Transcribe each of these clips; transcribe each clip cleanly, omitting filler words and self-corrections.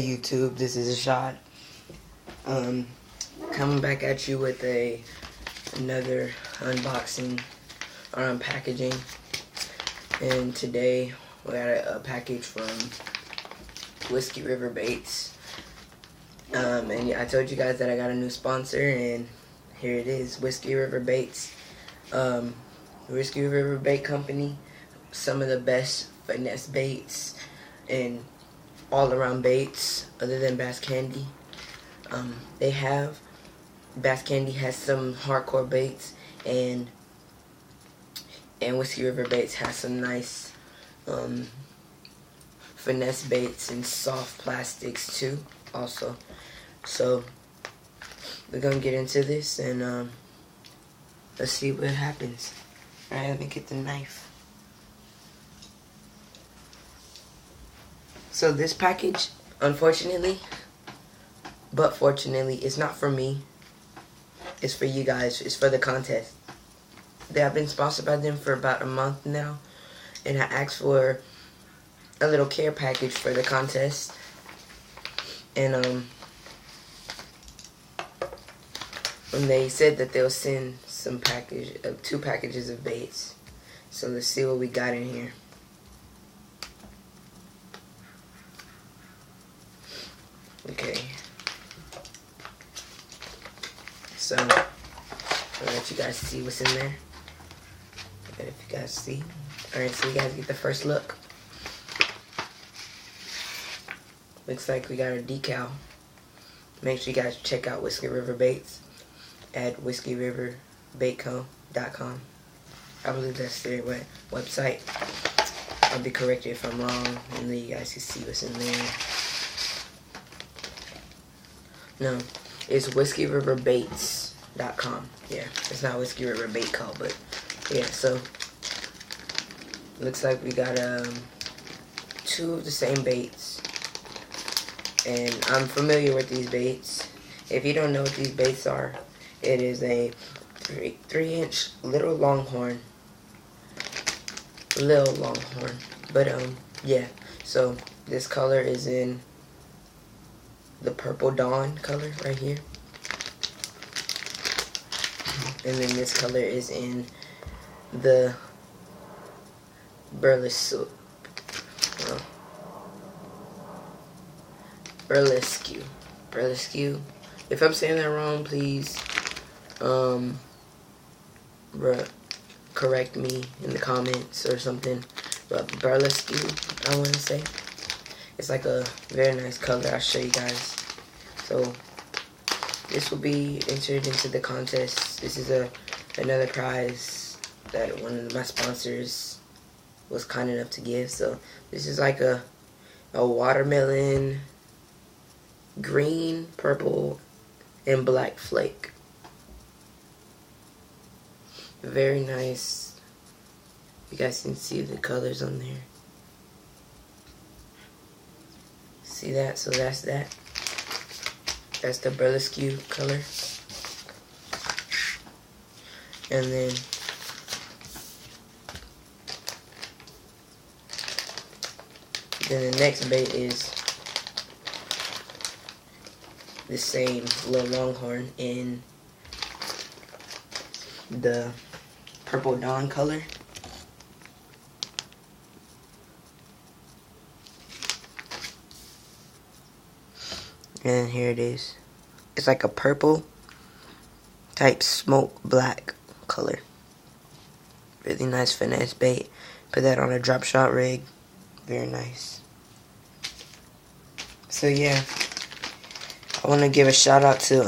YouTube, this is Ashad. Coming back at you with another unboxing or unpackaging. And today we got a package from Whiskey River Baits. And I told you guys that I got a new sponsor, and here it is, Whiskey River Baits. Whiskey River Bait Company, some of the best finesse baits and all-around baits other than Bass Candy. Bass Candy has some hardcore baits, and Whiskey River Baits has some nice finesse baits and soft plastics too also. So we're gonna get into this and let's see what happens. Alright, let me get the knife. So this package, unfortunately, but fortunately, it's not for me. It's for you guys. It's for the contest. They have been sponsored by them for about a month now, and I asked for a little care package for the contest. And when they said that they'll send some package, 2 packages of baits. So let's see what we got in here. Okay. So I'll let you guys see what's in there. If you guys see. Alright, so you guys get the first look. Looks like we got a decal. Make sure you guys check out Whiskey River Baits at whiskeyriverbaitco.com. I believe that's their website. I'll be corrected if I'm wrong, and then you guys can see what's in there. No, it's whiskeyriverbaits.com. Yeah, it's not Whiskey River Bait Co, but yeah, so looks like we got 2 of the same baits. And I'm familiar with these baits. If you don't know what these baits are, it is a 3-inch little longhorn. But yeah, so this color is in the Purple Dawn color right here. And then this color is in the Burlesque. If I'm saying that wrong, please correct me in the comments or something. But Burlesque, I want to say. It's like a very nice color. I'll show you guys. So this will be entered into the contest. This is another prize that one of my sponsors was kind enough to give. So this is like a watermelon, green, purple, and black flake. Very nice. You guys can see the colors on there. See that? So that's that. That's the Burlesque color. And then the next bait is the same little longhorn in the Purple Dawn color. And here it is. It's like a purple type smoke black color. Really nice finesse bait. Put that on a drop shot rig. Very nice. So yeah, I want to give a shout out to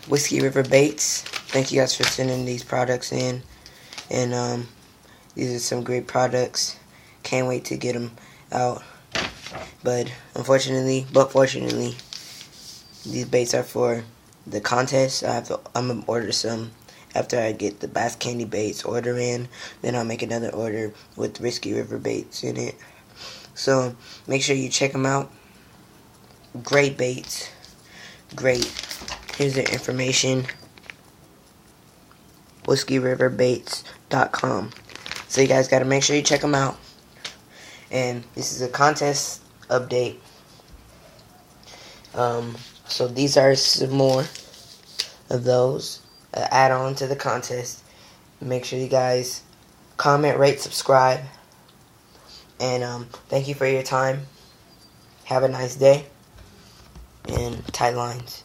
Whiskey River Baits. Thank you guys for sending these products in. And these are some great products. Can't wait to get them out. But fortunately, these baits are for the contest. I'm gonna order some after I get the Bass Candy Baits order in. Then I'll make another order with Whiskey River Baits in it. So make sure you check them out. Great baits. Great. Here's the information. whiskeyriverbaits.com. So you guys gotta make sure you check them out. And this is a contest update. So these are some more of those add on to the contest. Make sure you guys comment, rate, subscribe, and thank you for your time. Have a nice day, and tight lines.